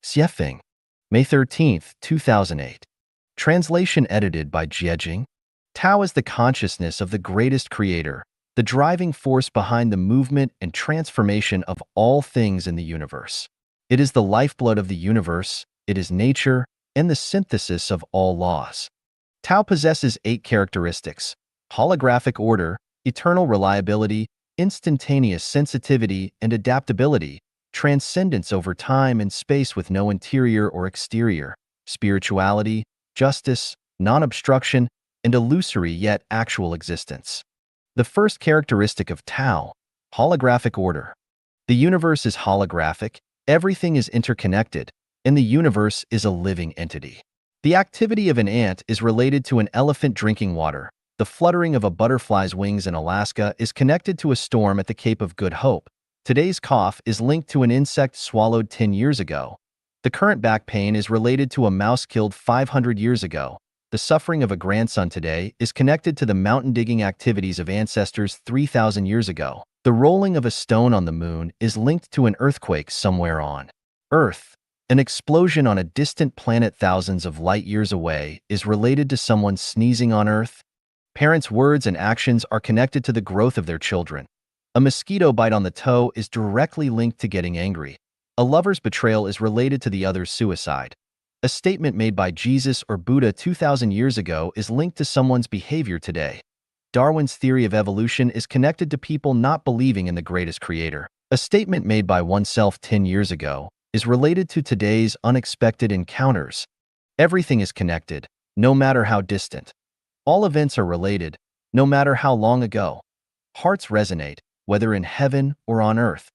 Xuefeng, May 13, 2008. Translation edited by Jiejing. Tao is the consciousness of the greatest creator, the driving force behind the movement and transformation of all things in the universe. It is the lifeblood of the universe, it is nature, and the synthesis of all laws. Tao possesses 8 characteristics: holographic order, eternal reliability, instantaneous sensitivity and adaptability, transcendence over time and space with no interior or exterior, spirituality, justice, non-obstruction, and illusory yet actual existence. The first characteristic of Tao, holographic order. The universe is holographic, everything is interconnected, and the universe is a living entity. The activity of an ant is related to an elephant drinking water. The fluttering of a butterfly's wings in Alaska is connected to a storm at the Cape of Good Hope. Today's cough is linked to an insect swallowed 10 years ago. The current back pain is related to a mouse killed 500 years ago. The suffering of a grandson today is connected to the mountain digging activities of ancestors 3,000 years ago. The rolling of a stone on the moon is linked to an earthquake somewhere on Earth. An explosion on a distant planet thousands of light years away is related to someone sneezing on Earth. Parents' words and actions are connected to the growth of their children. A mosquito bite on the toe is directly linked to getting angry. A lover's betrayal is related to the other's suicide. A statement made by Jesus or Buddha 2,000 years ago is linked to someone's behavior today. Darwin's theory of evolution is connected to people not believing in the greatest creator. A statement made by oneself 10 years ago is related to today's unexpected encounters. Everything is connected, no matter how distant. All events are related, no matter how long ago. Hearts resonate, whether in heaven or on earth.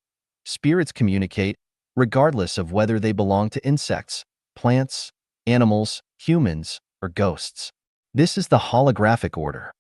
Spirits communicate, regardless of whether they belong to insects, plants, animals, humans, or ghosts. This is the holographic order.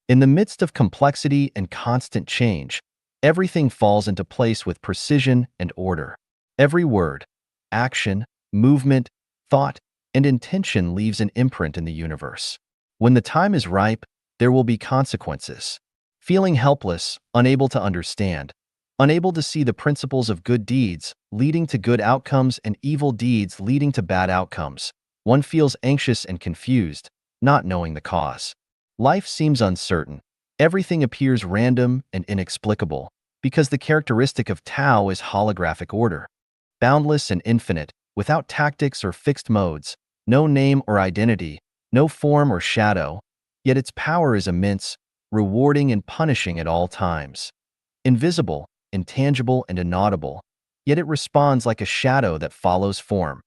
In the midst of complexity and constant change, everything falls into place with precision and order. Every word, action, movement, thought, and intention leaves an imprint in the universe. When the time is ripe, there will be consequences. Feeling helpless, unable to understand, unable to see the principles of good deeds leading to good outcomes and evil deeds leading to bad outcomes, one feels anxious and confused, not knowing the cause. Life seems uncertain. Everything appears random and inexplicable, because the characteristic of Tao is holographic order. Boundless and infinite, without tactics or fixed modes, no name or identity, no form or shadow, yet its power is immense, rewarding and punishing at all times. Invisible, intangible, and inaudible, yet it responds like a shadow that follows form.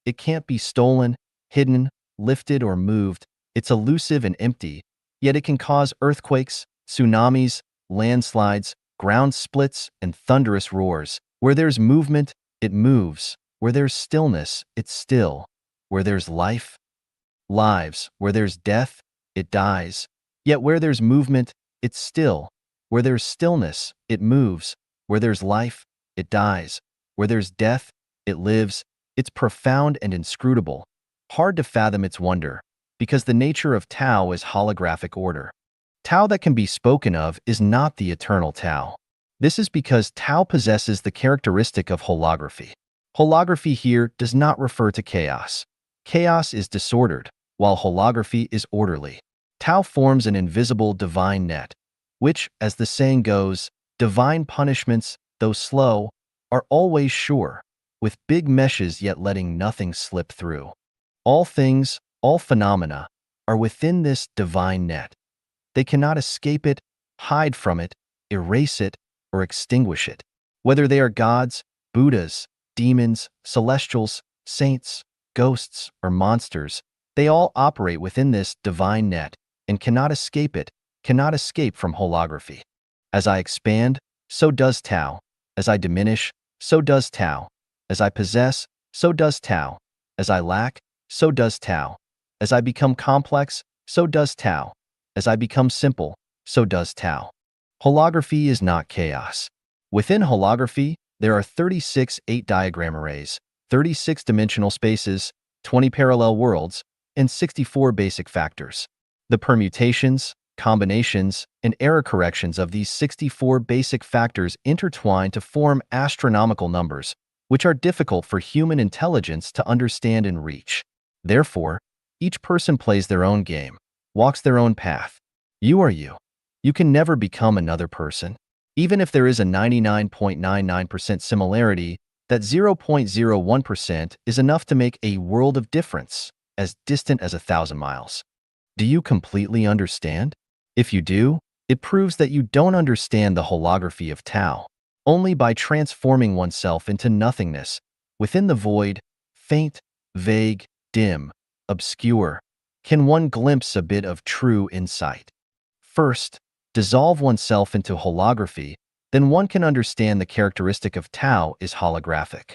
It can't be stolen, hidden, lifted, or moved. It's elusive and empty, yet it can cause earthquakes, tsunamis, landslides, ground splits, and thunderous roars. Where there's movement, it moves. Where there's stillness, it's still. Where there's life, lives. Where there's death, it dies. Yet where there's movement, it's still. Where there's stillness, it moves. Where there's life, it dies. Where there's death, it lives. It's profound and inscrutable. Hard to fathom its wonder, because the nature of Tao is holographic order. Tao that can be spoken of is not the eternal Tao. This is because Tao possesses the characteristic of holography. Holography here does not refer to chaos. Chaos is disordered, while holography is orderly. Tao forms an invisible divine net, which, as the saying goes, divine punishments, though slow, are always sure, with big meshes yet letting nothing slip through. All things, all phenomena, are within this divine net. They cannot escape it, hide from it, erase it, or extinguish it. Whether they are gods, Buddhas, demons, celestials, saints, ghosts, or monsters, they all operate within this divine net and cannot escape it, cannot escape from holography. As I expand, so does Tao. As I diminish, so does Tao. As I possess, so does Tao. As I lack, so does Tao. As I become complex, so does Tao. As I become simple, so does Tao. Holography is not chaos. Within holography, there are 36 8-diagram arrays, 36 dimensional spaces, 20 parallel worlds, and 64 basic factors. The permutations, combinations, and error corrections of these 64 basic factors intertwine to form astronomical numbers, which are difficult for human intelligence to understand and reach. Therefore, each person plays their own game, walks their own path. You are you. You can never become another person. Even if there is a 99.99% similarity, that 0.01% is enough to make a world of difference, as distant as 1,000 miles. Do you completely understand? If you do, it proves that you don't understand the holography of Tao. Only by transforming oneself into nothingness, within the void, faint, vague, dim, obscure, can one glimpse a bit of true insight. First, dissolve oneself into holography, then one can understand the characteristic of Tao is holographic.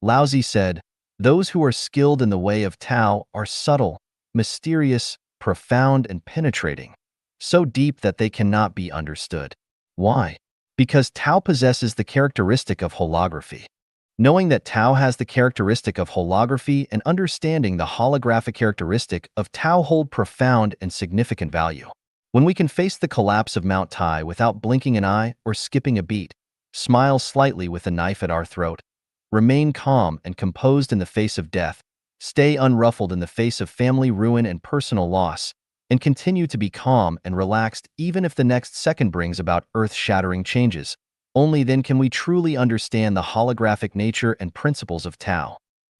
Laozi said, "Those who are skilled in the way of Tao are subtle, mysterious, profound, and penetrating, so deep that they cannot be understood." Why? Because Tao possesses the characteristic of holography. Knowing that Tao has the characteristic of holography and understanding the holographic characteristic of Tao hold profound and significant value. When we can face the collapse of Mount Tai without blinking an eye or skipping a beat, smile slightly with a knife at our throat, remain calm and composed in the face of death, stay unruffled in the face of family ruin and personal loss, and continue to be calm and relaxed even if the next second brings about earth-shattering changes, only then can we truly understand the holographic nature and principles of Tao.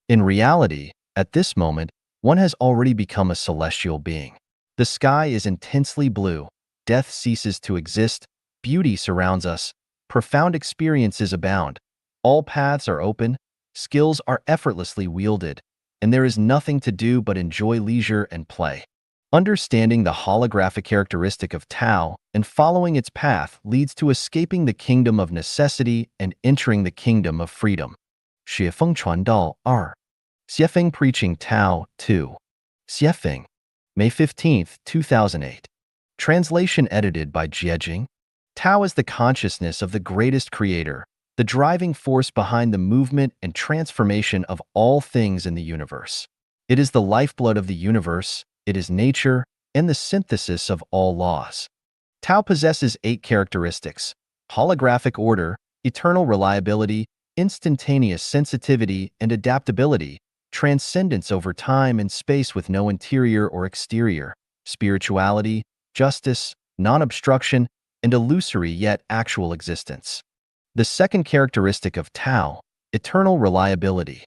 In reality, at this moment, one has already become a celestial being. The sky is intensely blue, death ceases to exist, beauty surrounds us, profound experiences abound, all paths are open, skills are effortlessly wielded, and there is nothing to do but enjoy leisure and play. Understanding the holographic characteristic of Tao and following its path leads to escaping the kingdom of necessity and entering the kingdom of freedom. Xuefeng 传道2. Xuefeng preaching Tao 2. Xuefeng, May 15, 2008. Translation edited by Jiejing. Tao is the consciousness of the greatest creator, the driving force behind the movement and transformation of all things in the universe. It is the lifeblood of the universe, it is nature, and the synthesis of all laws. Tao possesses 8 characteristics: holographic order, eternal reliability, instantaneous sensitivity and adaptability, transcendence over time and space with no interior or exterior, spirituality, justice, non-obstruction, and illusory yet actual existence. The second characteristic of Tao, eternal reliability.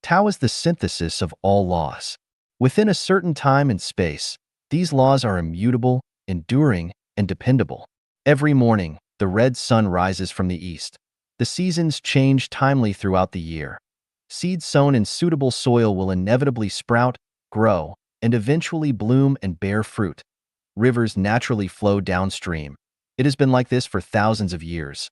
Tao is the synthesis of all laws. Within a certain time and space, these laws are immutable, enduring, and dependable. Every morning, the red sun rises from the east. The seasons change timely throughout the year. Seeds sown in suitable soil will inevitably sprout, grow, and eventually bloom and bear fruit. Rivers naturally flow downstream. It has been like this for thousands of years.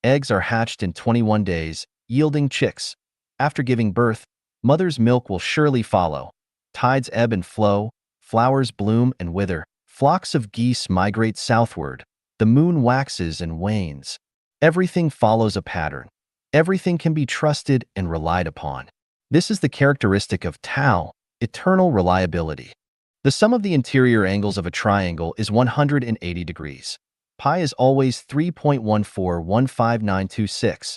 Eggs are hatched in 21 days, yielding chicks. After giving birth, mother's milk will surely follow. Tides ebb and flow, flowers bloom and wither, flocks of geese migrate southward, the moon waxes and wanes. Everything follows a pattern. Everything can be trusted and relied upon. This is the characteristic of Tao, eternal reliability. The sum of the interior angles of a triangle is 180 degrees. Pi is always 3.1415926.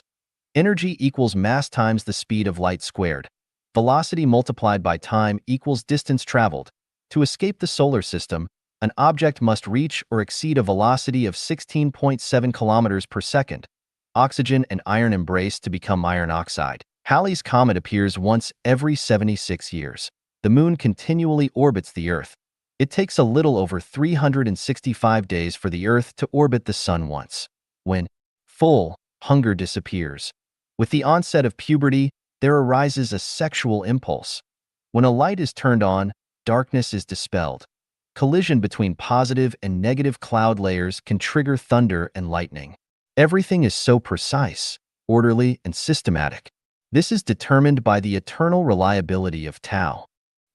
Energy equals mass times the speed of light squared. Velocity multiplied by time equals distance traveled. To escape the solar system, an object must reach or exceed a velocity of 16.7 kilometers per second. Oxygen and iron embrace to become iron oxide. Halley's Comet appears once every 76 years. The moon continually orbits the Earth. It takes a little over 365 days for the Earth to orbit the Sun once. When full, hunger disappears. With the onset of puberty, there arises a sexual impulse. When a light is turned on, darkness is dispelled. Collision between positive and negative cloud layers can trigger thunder and lightning. Everything is so precise, orderly, and systematic. This is determined by the eternal reliability of Tao.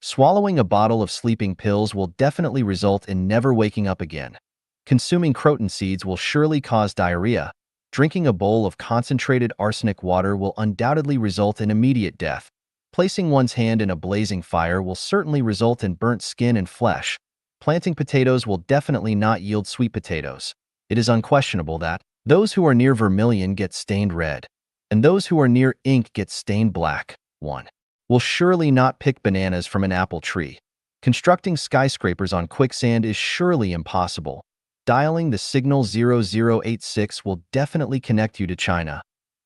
Swallowing a bottle of sleeping pills will definitely result in never waking up again. Consuming croton seeds will surely cause diarrhea. Drinking a bowl of concentrated arsenic water will undoubtedly result in immediate death. Placing one's hand in a blazing fire will certainly result in burnt skin and flesh. Planting potatoes will definitely not yield sweet potatoes. It is unquestionable that those who are near vermilion get stained red. and those who are near ink get stained black. 1. Will surely not pick bananas from an apple tree. Constructing skyscrapers on quicksand is surely impossible. Dialing the signal 0086 will definitely connect you to China.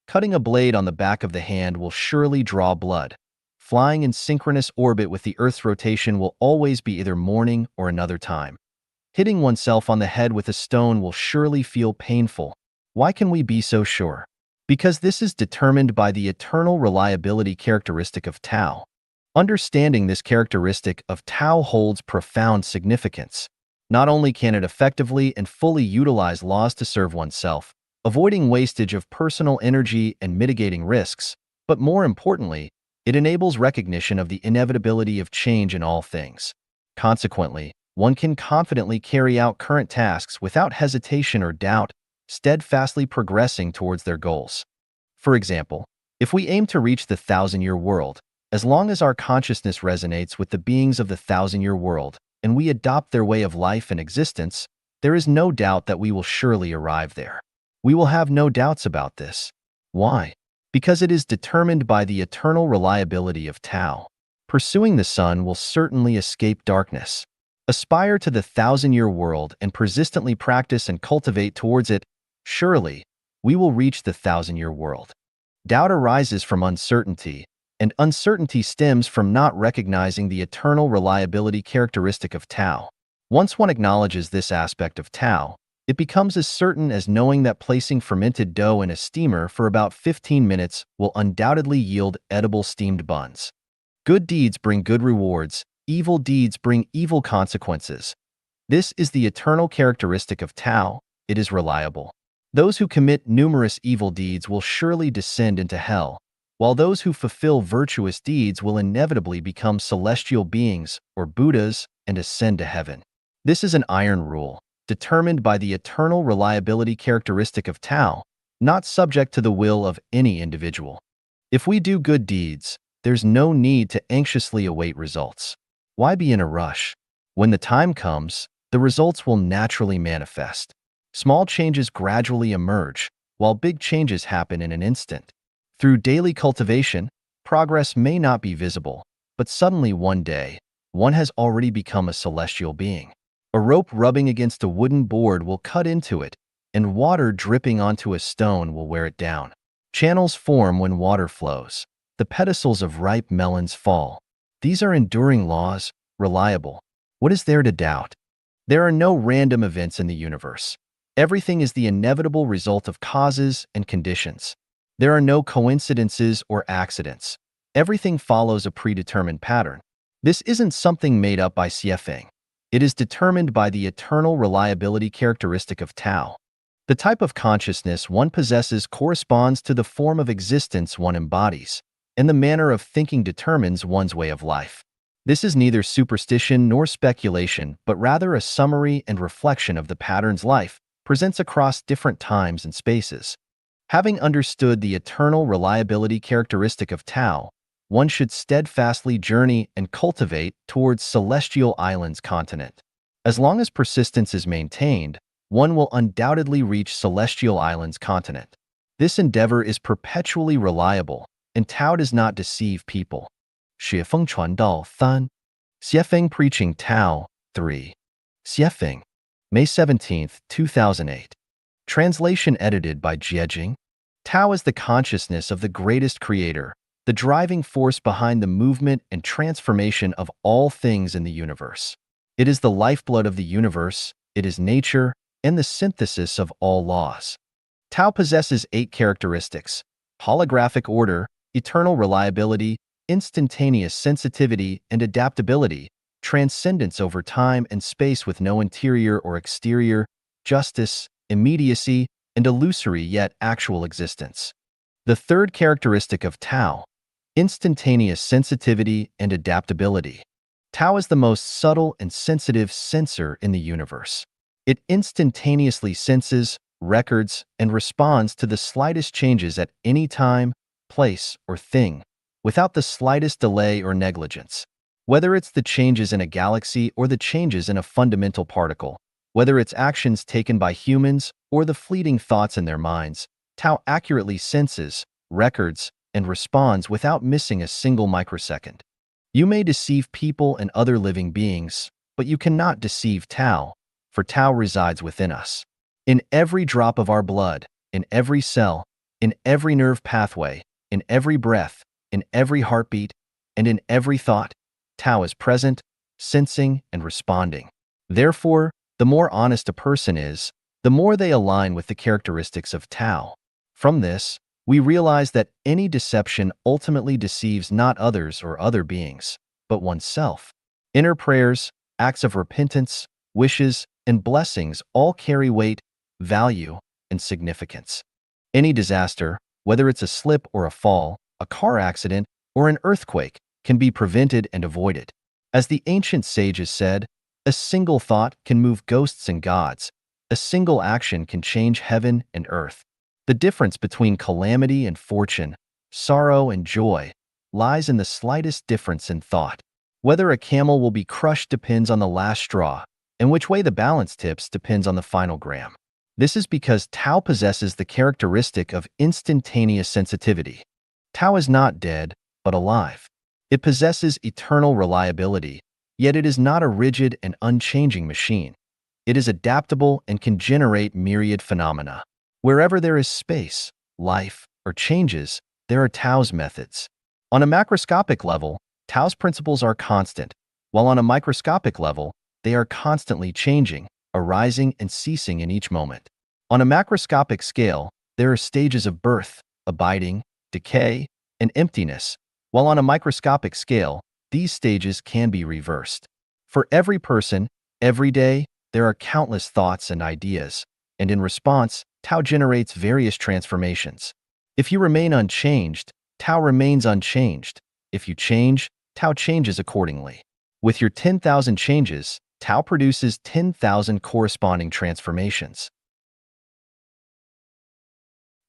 Cutting a blade on the back of the hand will surely draw blood. Flying in synchronous orbit with the Earth's rotation will always be either morning or another time. Hitting oneself on the head with a stone will surely feel painful. Why can we be so sure? Because this is determined by the eternal reliability characteristic of Tao. Understanding this characteristic of Tao holds profound significance. Not only can it effectively and fully utilize laws to serve oneself, avoiding wastage of personal energy and mitigating risks, but more importantly, it enables recognition of the inevitability of change in all things. Consequently, one can confidently carry out current tasks without hesitation or doubt, steadfastly progressing towards their goals. For example, if we aim to reach the thousand-year world, as long as our consciousness resonates with the beings of the thousand-year world, and we adopt their way of life and existence, there is no doubt that we will surely arrive there. We will have no doubts about this. Why? Because it is determined by the eternal reliability of Tao. Pursuing the sun will certainly escape darkness. Aspire to the thousand-year world and persistently practice and cultivate towards it. Surely, we will reach the thousand-year world. Doubt arises from uncertainty, and uncertainty stems from not recognizing the eternal reliability characteristic of Tao. Once one acknowledges this aspect of Tao, it becomes as certain as knowing that placing fermented dough in a steamer for about 15 minutes will undoubtedly yield edible steamed buns. Good deeds bring good rewards, evil deeds bring evil consequences. This is the eternal characteristic of Tao. It is reliable. Those who commit numerous evil deeds will surely descend into hell, while those who fulfill virtuous deeds will inevitably become celestial beings or Buddhas and ascend to heaven. This is an iron rule, determined by the eternal reliability characteristic of Tao, not subject to the will of any individual. If we do good deeds, there's no need to anxiously await results. Why be in a rush? When the time comes, the results will naturally manifest. Small changes gradually emerge, while big changes happen in an instant. Through daily cultivation, progress may not be visible, but suddenly one day, one has already become a celestial being. A rope rubbing against a wooden board will cut into it, and water dripping onto a stone will wear it down. Channels form when water flows. The pedestals of ripe melons fall. These are enduring laws, reliable. What is there to doubt? There are no random events in the universe. Everything is the inevitable result of causes and conditions. There are no coincidences or accidents. Everything follows a predetermined pattern. This isn't something made up by Xuefeng. It is determined by the eternal reliability characteristic of Tao. The type of consciousness one possesses corresponds to the form of existence one embodies, and the manner of thinking determines one's way of life. This is neither superstition nor speculation, but rather a summary and reflection of the patterns life presents across different times and spaces. Having understood the eternal reliability characteristic of Tao, one should steadfastly journey and cultivate towards Celestial Islands continent. As long as persistence is maintained, one will undoubtedly reach Celestial Islands continent. This endeavor is perpetually reliable, and Tao does not deceive people. Xuefeng 传道 3. Xuefeng Preaching Tao 3. Xuefeng, May 17, 2008. Translation edited by Jiejing. Tao is the consciousness of the greatest creator, the driving force behind the movement and transformation of all things in the universe. It is the lifeblood of the universe, it is nature, and the synthesis of all laws. Tao possesses 8 characteristics: holographic order, eternal reliability, instantaneous sensitivity and adaptability, transcendence over time and space with no interior or exterior, justice, immediacy, and illusory yet actual existence. The third characteristic of Tao: instantaneous sensitivity and adaptability. Tao is the most subtle and sensitive sensor in the universe. It instantaneously senses, records, and responds to the slightest changes at any time, place, or thing, without the slightest delay or negligence. Whether it's the changes in a galaxy or the changes in a fundamental particle, whether it's actions taken by humans or the fleeting thoughts in their minds, Tao accurately senses, records, and responds without missing a single microsecond. You may deceive people and other living beings, but you cannot deceive Tao, for Tao resides within us. In every drop of our blood, in every cell, in every nerve pathway, in every breath, in every heartbeat, and in every thought, Tao is present, sensing, and responding. Therefore, the more honest a person is, the more they align with the characteristics of Tao. From this, we realize that any deception ultimately deceives not others or other beings, but oneself. Inner prayers, acts of repentance, wishes, and blessings all carry weight, value, and significance. Any disaster, whether it's a slip or a fall, a car accident, or an earthquake, can be prevented and avoided. As the ancient sages said, a single thought can move ghosts and gods. A single action can change heaven and earth. The difference between calamity and fortune, sorrow and joy, lies in the slightest difference in thought. Whether a camel will be crushed depends on the last straw, and which way the balance tips depends on the final gram. This is because Tao possesses the characteristic of instantaneous sensitivity. Tao is not dead, but alive. It possesses eternal reliability, yet it is not a rigid and unchanging machine. It is adaptable and can generate myriad phenomena. Wherever there is space, life, or changes, there are Tao's methods. On a macroscopic level, Tao's principles are constant, while on a microscopic level, they are constantly changing, arising and ceasing in each moment. On a macroscopic scale, there are stages of birth, abiding, decay, and emptiness, while on a microscopic scale, these stages can be reversed. For every person, every day, there are countless thoughts and ideas, and in response, Tao generates various transformations. If you remain unchanged, Tao remains unchanged. If you change, Tao changes accordingly. With your 10,000 changes, Tao produces 10,000 corresponding transformations.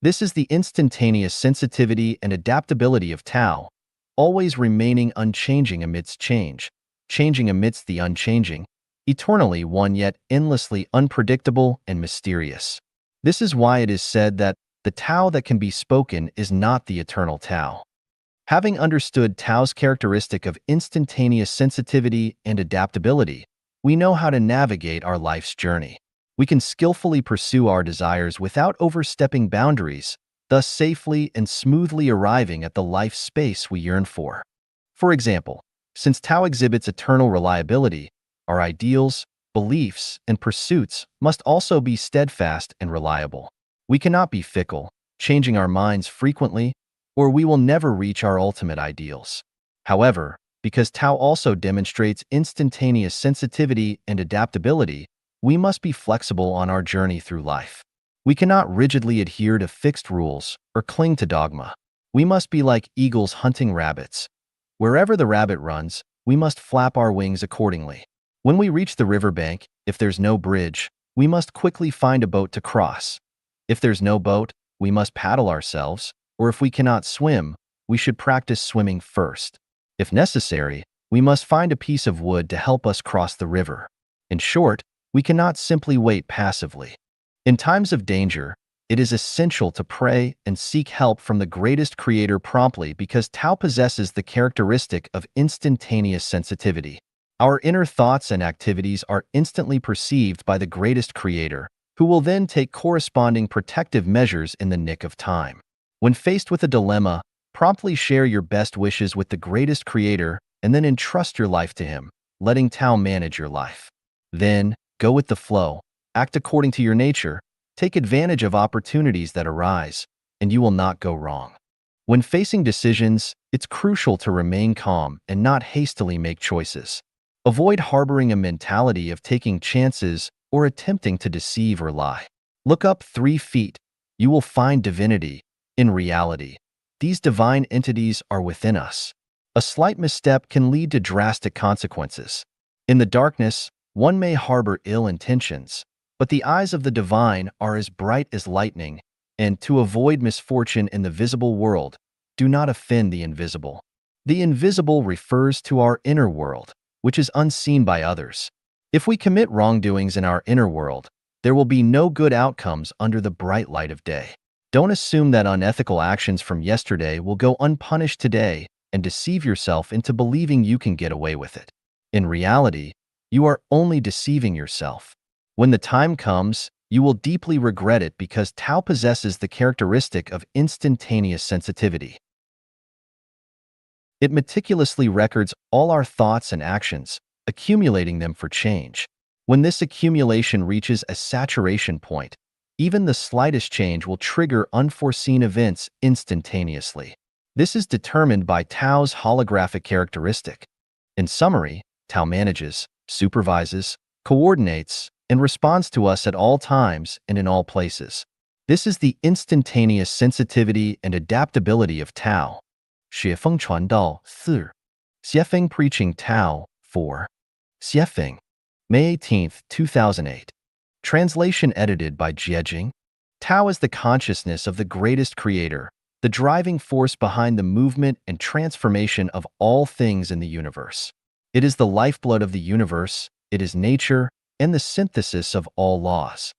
This is the instantaneous sensitivity and adaptability of Tao, always remaining unchanging amidst change, changing amidst the unchanging, eternally one yet endlessly unpredictable and mysterious. This is why it is said that the Tao that can be spoken is not the eternal Tao. Having understood Tao's characteristic of instantaneous sensitivity and adaptability, we know how to navigate our life's journey. We can skillfully pursue our desires without overstepping boundaries, thus safely and smoothly arriving at the life space we yearn for. For example, since Tao exhibits eternal reliability, our ideals, beliefs, and pursuits must also be steadfast and reliable. We cannot be fickle, changing our minds frequently, or we will never reach our ultimate ideals. However, because Tao also demonstrates instantaneous sensitivity and adaptability, we must be flexible on our journey through life. We cannot rigidly adhere to fixed rules or cling to dogma. We must be like eagles hunting rabbits. Wherever the rabbit runs, we must flap our wings accordingly. When we reach the riverbank, if there's no bridge, we must quickly find a boat to cross. If there's no boat, we must paddle ourselves, or if we cannot swim, we should practice swimming first. If necessary, we must find a piece of wood to help us cross the river. In short, we cannot simply wait passively. In times of danger, it is essential to pray and seek help from the greatest creator promptly because Tao possesses the characteristic of instantaneous sensitivity. Our inner thoughts and activities are instantly perceived by the greatest creator, who will then take corresponding protective measures in the nick of time. When faced with a dilemma, promptly share your best wishes with the greatest creator and then entrust your life to him, letting Tao manage your life. Then, go with the flow, act according to your nature, take advantage of opportunities that arise, and you will not go wrong. When facing decisions, it's crucial to remain calm and not hastily make choices. Avoid harboring a mentality of taking chances or attempting to deceive or lie. Look up 3 feet. You will find divinity. In reality, these divine entities are within us. A slight misstep can lead to drastic consequences. In the darkness, one may harbor ill intentions, but the eyes of the divine are as bright as lightning, and to avoid misfortune in the visible world, do not offend the invisible. The invisible refers to our inner world, which is unseen by others. If we commit wrongdoings in our inner world, there will be no good outcomes under the bright light of day. Don't assume that unethical actions from yesterday will go unpunished today and deceive yourself into believing you can get away with it. In reality, you are only deceiving yourself. When the time comes, you will deeply regret it because Tao possesses the characteristic of instantaneous sensitivity. It meticulously records all our thoughts and actions, accumulating them for change. When this accumulation reaches a saturation point, even the slightest change will trigger unforeseen events instantaneously. This is determined by Tao's holographic characteristic. In summary, Tao manages, supervises, coordinates, and responds to us at all times and in all places. This is the instantaneous sensitivity and adaptability of Tao. Xuefeng 传道4. Xuefeng preaching Tao 4. Xuefeng, May 18, 2008. Translation edited by Jiejing. Tao is the consciousness of the greatest creator, the driving force behind the movement and transformation of all things in the universe. It is the lifeblood of the universe, it is nature, and the synthesis of all laws.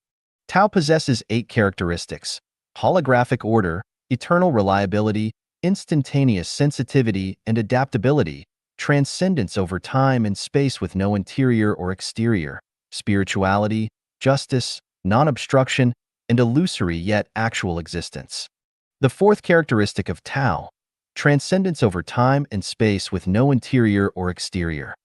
Tao possesses 8 characteristics: holographic order, eternal reliability, instantaneous sensitivity and adaptability, transcendence over time and space with no interior or exterior, spirituality, justice, non-obstruction, and illusory yet actual existence. The 4th characteristic of Tao, transcendence over time and space with no interior or exterior.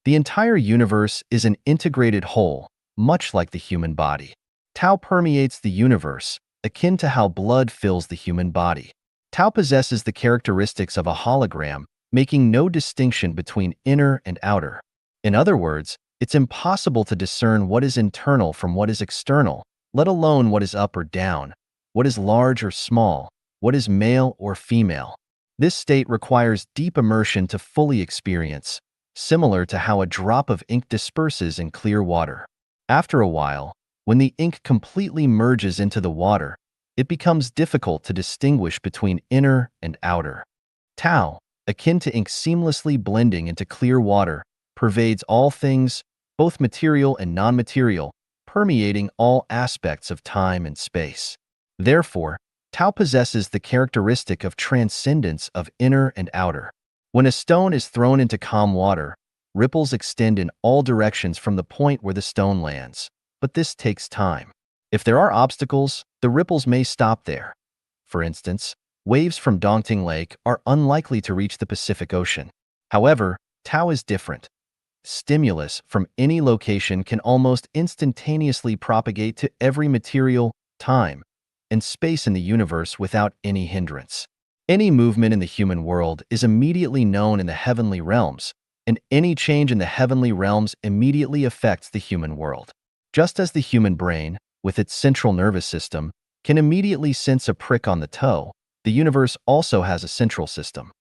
The entire universe is an integrated whole, much like the human body. Tao permeates the universe, akin to how blood fills the human body. Tao possesses the characteristics of a hologram, making no distinction between inner and outer. In other words, it's impossible to discern what is internal from what is external, let alone what is up or down, what is large or small, what is male or female. This state requires deep immersion to fully experience, similar to how a drop of ink disperses in clear water. After a while, when the ink completely merges into the water, it becomes difficult to distinguish between inner and outer. Tao, akin to ink seamlessly blending into clear water, pervades all things, both material and non-material, permeating all aspects of time and space. Therefore, Tao possesses the characteristic of transcendence of inner and outer. When a stone is thrown into calm water, ripples extend in all directions from the point where the stone lands. But this takes time. If there are obstacles, the ripples may stop there. For instance, waves from Dongting Lake are unlikely to reach the Pacific Ocean. However, Tao is different. Stimulus from any location can almost instantaneously propagate to every material, time, and space in the universe without any hindrance. Any movement in the human world is immediately known in the heavenly realms, and any change in the heavenly realms immediately affects the human world. Just as the human brain, with its central nervous system, can immediately sense a prick on the toe, the universe also has a central system.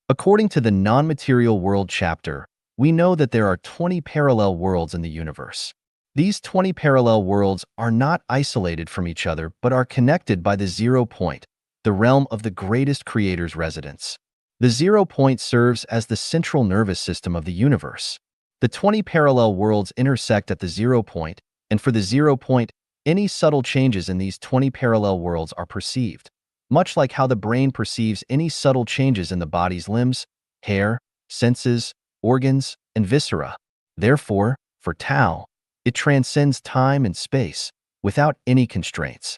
According to the non-material world chapter, we know that there are 20 parallel worlds in the universe. These 20 parallel worlds are not isolated from each other but are connected by the 0 point, the realm of the greatest creator's residence. The 0 point serves as the central nervous system of the universe. The 20 parallel worlds intersect at the 0 point, and for the 0 point, any subtle changes in these 20 parallel worlds are perceived, much like how the brain perceives any subtle changes in the body's limbs, hair, senses, organs, and viscera. Therefore, for Tao, it transcends time and space without any constraints.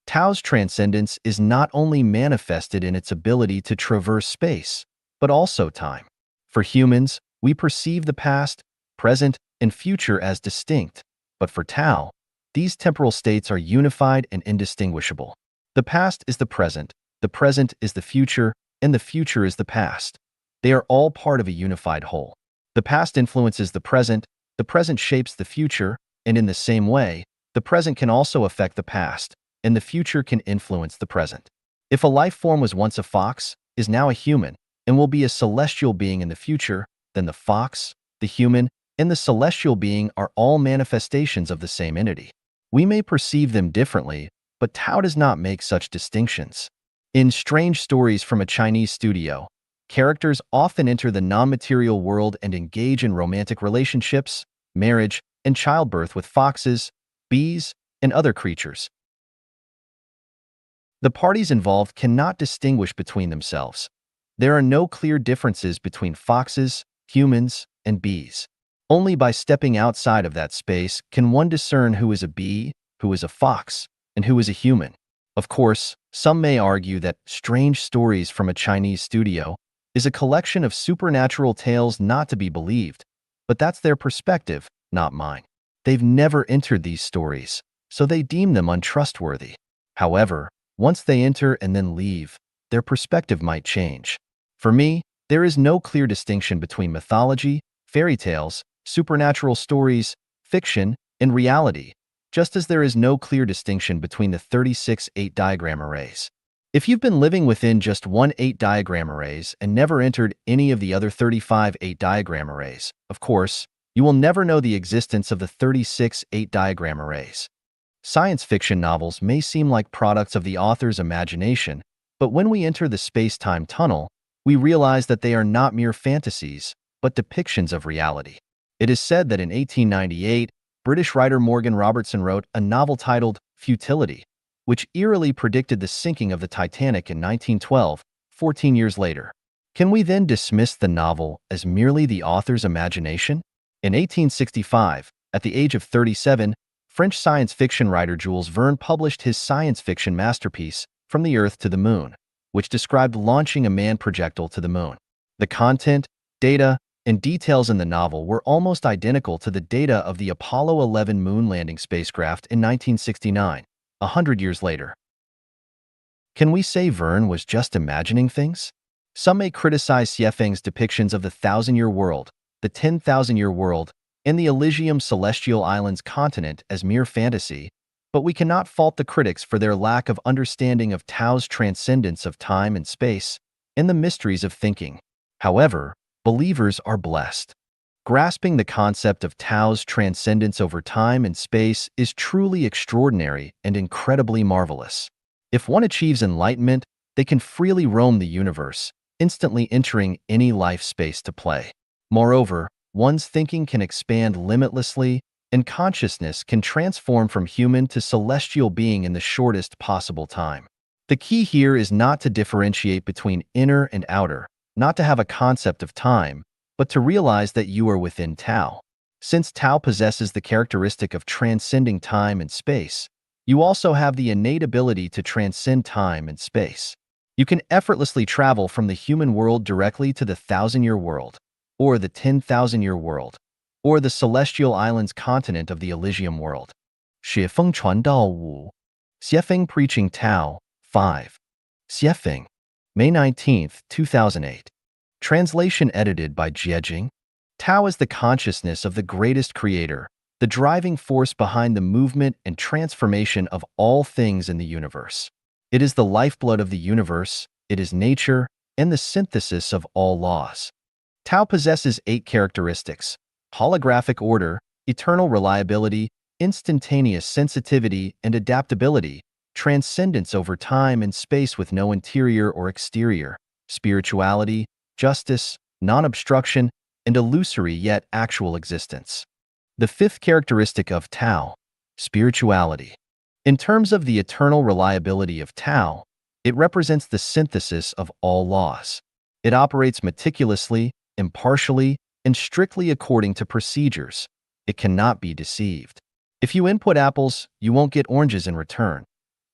Tao's transcendence is not only manifested in its ability to traverse space, but also time. For humans, we perceive the past, present, and future as distinct, but for Tao, these temporal states are unified and indistinguishable. The past is the present is the future, and the future is the past. They are all part of a unified whole. The past influences the present shapes the future, and in the same way, the present can also affect the past, and the future can influence the present. If a life form was once a fox, is now a human, and will be a celestial being in the future, then the fox, the human, and the celestial being are all manifestations of the same entity. We may perceive them differently, but Tao does not make such distinctions. In Strange Stories from a Chinese Studio, characters often enter the non-material world and engage in romantic relationships, marriage, and childbirth with foxes, bees, and other creatures. The parties involved cannot distinguish between themselves. There are no clear differences between foxes, humans, and bees. Only by stepping outside of that space can one discern who is a bee, who is a fox, and who is a human. Of course, some may argue that Strange Stories from a Chinese Studio is a collection of supernatural tales not to be believed, but that's their perspective, not mine. They've never entered these stories, so they deem them untrustworthy. However, once they enter and then leave, their perspective might change. For me, there is no clear distinction between mythology, fairy tales, supernatural stories, fiction, and reality, just as there is no clear distinction between the 36 8-diagram arrays. If you've been living within just one 8-diagram arrays and never entered any of the other 35 8-diagram arrays, of course, you will never know the existence of the 36 8-diagram arrays. Science fiction novels may seem like products of the author's imagination, but when we enter the space-time tunnel, we realize that they are not mere fantasies, but depictions of reality. It is said that in 1898, British writer Morgan Robertson wrote a novel titled Futility, which eerily predicted the sinking of the Titanic in 1912, 14 years later. Can we then dismiss the novel as merely the author's imagination? In 1865, at the age of 37, French science fiction writer Jules Verne published his science fiction masterpiece, From the Earth to the Moon, which described launching a manned projectile to the moon. The content, data, and details in the novel were almost identical to the data of the Apollo 11 moon landing spacecraft in 1969, 100 years later. Can we say Verne was just imagining things? Some may criticize Xuefeng's depictions of the 1,000-year world, the 10,000-year world, and the Elysium Celestial Islands continent as mere fantasy, but we cannot fault the critics for their lack of understanding of Tao's transcendence of time and space and the mysteries of thinking. However, believers are blessed. Grasping the concept of Tao's transcendence over time and space is truly extraordinary and incredibly marvelous. If one achieves enlightenment, they can freely roam the universe, instantly entering any life space to play. Moreover, one's thinking can expand limitlessly, and consciousness can transform from human to celestial being in the shortest possible time. The key here is not to differentiate between inner and outer, not to have a concept of time, but to realize that you are within Tao. Since Tao possesses the characteristic of transcending time and space, you also have the innate ability to transcend time and space. You can effortlessly travel from the human world directly to the 1,000-year world, or the 10,000-year world, or the celestial islands continent of the Elysium world. Xuefeng 传道5. Xuefeng Preaching Tao 5. Xuefeng, May 19, 2008. Translation edited by Jiejing. Tao is the consciousness of the greatest creator, the driving force behind the movement and transformation of all things in the universe. It is the lifeblood of the universe, it is nature, and the synthesis of all laws. Tao possesses 8 characteristics: holographic order, eternal reliability, instantaneous sensitivity and adaptability, transcendence over time and space with no interior or exterior, spirituality, justice, non-obstruction, and illusory yet actual existence. The 5th characteristic of Tao, spirituality. In terms of the eternal reliability of Tao, it represents the synthesis of all laws. It operates meticulously, impartially, and strictly according to procedures. It cannot be deceived. If you input apples, you won't get oranges in return.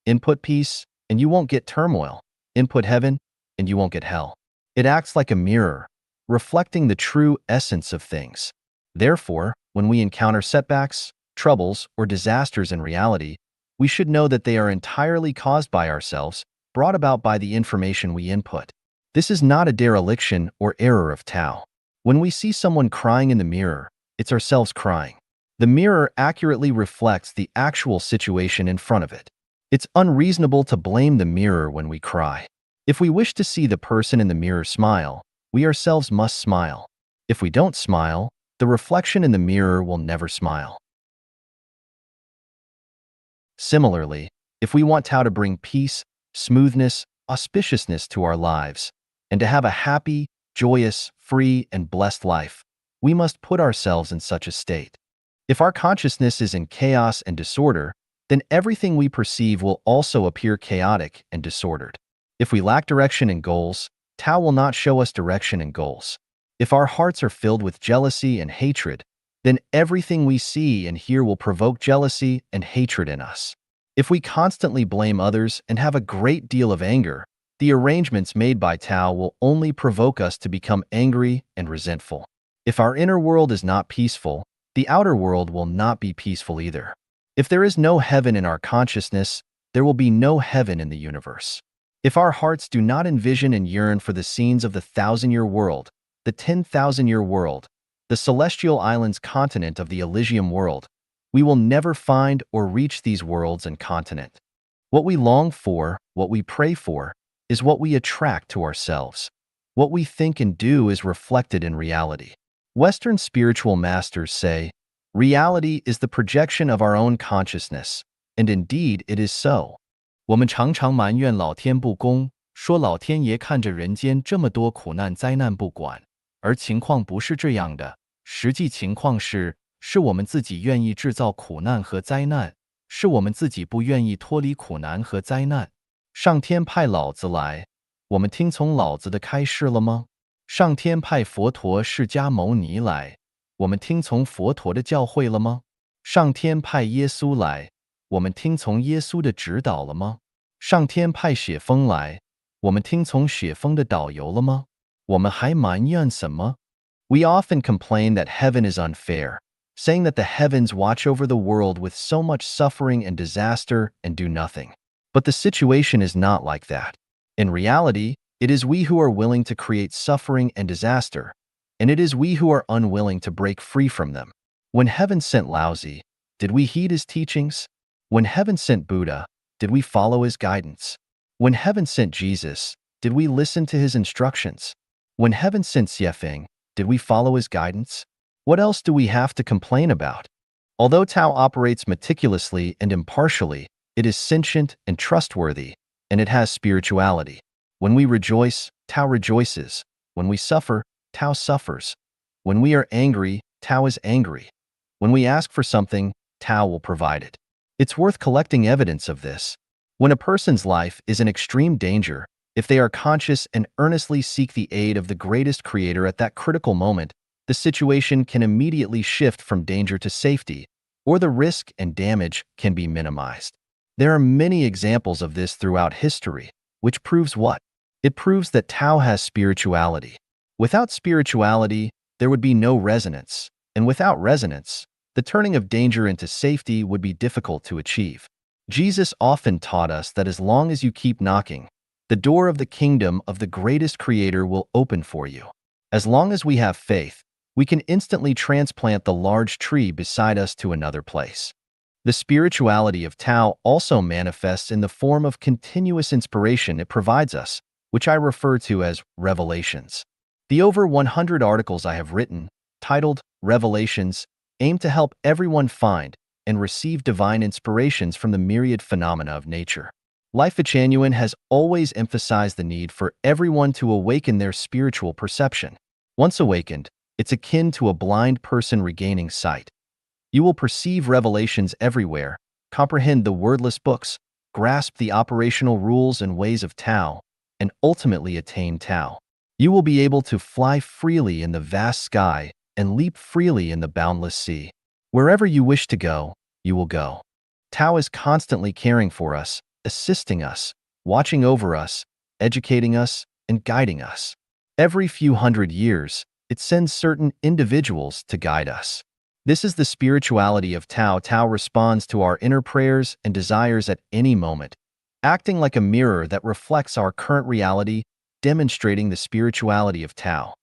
Input peace, and you won't get turmoil. Input heaven, and you won't get hell. It acts like a mirror, reflecting the true essence of things. Therefore, when we encounter setbacks, troubles, or disasters in reality, we should know that they are entirely caused by ourselves, brought about by the information we input. This is not a dereliction or error of Tao. When we see someone crying in the mirror, it's ourselves crying. The mirror accurately reflects the actual situation in front of it. It's unreasonable to blame the mirror when we cry. If we wish to see the person in the mirror smile, we ourselves must smile. If we don't smile, the reflection in the mirror will never smile. Similarly, if we want Tao to bring peace, smoothness, auspiciousness to our lives, and to have a happy, joyous, free, and blessed life, we must put ourselves in such a state. If our consciousness is in chaos and disorder, then everything we perceive will also appear chaotic and disordered. If we lack direction and goals, Tao will not show us direction and goals. If our hearts are filled with jealousy and hatred, then everything we see and hear will provoke jealousy and hatred in us. If we constantly blame others and have a great deal of anger, the arrangements made by Tao will only provoke us to become angry and resentful. If our inner world is not peaceful, the outer world will not be peaceful either. If there is no heaven in our consciousness, there will be no heaven in the universe. If our hearts do not envision and yearn for the scenes of the 1,000-year world, the 10,000-year world, the celestial islands continent of the Elysium world, we will never find or reach these worlds and continent. What we long for, what we pray for, is what we attract to ourselves. What we think and do is reflected in reality. Western spiritual masters say, reality is the projection of our own consciousness, and indeed it is so. 我们常常埋怨老天不公，说老天爷看着人间这么多苦难灾难不管，而情况不是这样的。实际情况是我们自己愿意制造苦难和灾难，是我们自己不愿意脱离苦难和灾难。上天派老子来，我们听从老子的开示了吗？上天派佛陀释迦牟尼来，我们听从佛陀的教诲了吗？上天派耶稣来，我们听从耶稣的指导了吗？上天派雪峰来，我们听从雪峰的导游了吗？我们还埋怨什么？ We often complain that heaven is unfair, saying that the heavens watch over the world with so much suffering and disaster and do nothing. But the situation is not like that. In reality, it is we who are willing to create suffering and disaster, and it is we who are unwilling to break free from them. When heaven sent Laozi, did we heed his teachings? When heaven sent Buddha, did we follow his guidance? When heaven sent Jesus, did we listen to his instructions? When heaven sent Xuefeng, did we follow his guidance? What else do we have to complain about? Although Tao operates meticulously and impartially, it is sentient and trustworthy, and it has spirituality. When we rejoice, Tao rejoices. When we suffer, Tao suffers. When we are angry, Tao is angry. When we ask for something, Tao will provide it. It's worth collecting evidence of this. When a person's life is in extreme danger, if they are conscious and earnestly seek the aid of the greatest creator at that critical moment, the situation can immediately shift from danger to safety, or the risk and damage can be minimized. There are many examples of this throughout history, which proves what? It proves that Tao has spirituality. Without spirituality, there would be no resonance, and without resonance, the turning of danger into safety would be difficult to achieve. Jesus often taught us that as long as you keep knocking, the door of the kingdom of the greatest creator will open for you. As long as we have faith, we can instantly transplant the large tree beside us to another place. The spirituality of Tao also manifests in the form of continuous inspiration it provides us, which I refer to as revelations. The over 100 articles I have written, titled Revelations, aim to help everyone find and receive divine inspirations from the myriad phenomena of nature. Life Genuine has always emphasized the need for everyone to awaken their spiritual perception. Once awakened, it's akin to a blind person regaining sight. You will perceive revelations everywhere, comprehend the wordless books, grasp the operational rules and ways of Tao, and ultimately attain Tao. You will be able to fly freely in the vast sky and leap freely in the boundless sea. Wherever you wish to go, you will go. Tao is constantly caring for us, assisting us, watching over us, educating us, and guiding us. Every few hundred years, it sends certain individuals to guide us. This is the spirituality of Tao. Tao responds to our inner prayers and desires at any moment, acting like a mirror that reflects our current reality, demonstrating the spirituality of Tao.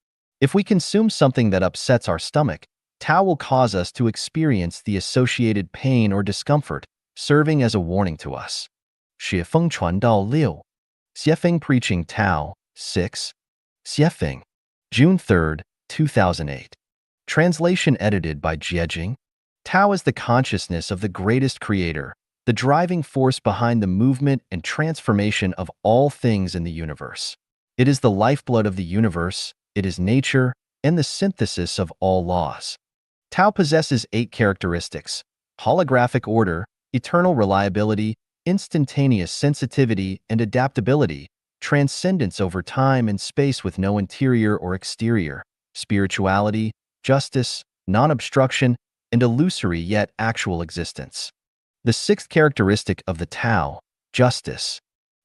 If we consume something that upsets our stomach, Tao will cause us to experience the associated pain or discomfort, serving as a warning to us. Xuefeng 传道6. Xuefeng Preaching Tao 6. Xuefeng. June 3, 2008. Translation edited by Jiejing. Tao is the consciousness of the greatest creator, the driving force behind the movement and transformation of all things in the universe. It is the lifeblood of the universe, it is nature, and the synthesis of all laws. Tao possesses 8 characteristics: holographic order, eternal reliability, instantaneous sensitivity and adaptability, transcendence over time and space with no interior or exterior, spirituality, justice, non-obstruction, and illusory yet actual existence. The sixth characteristic of the Tao, justice.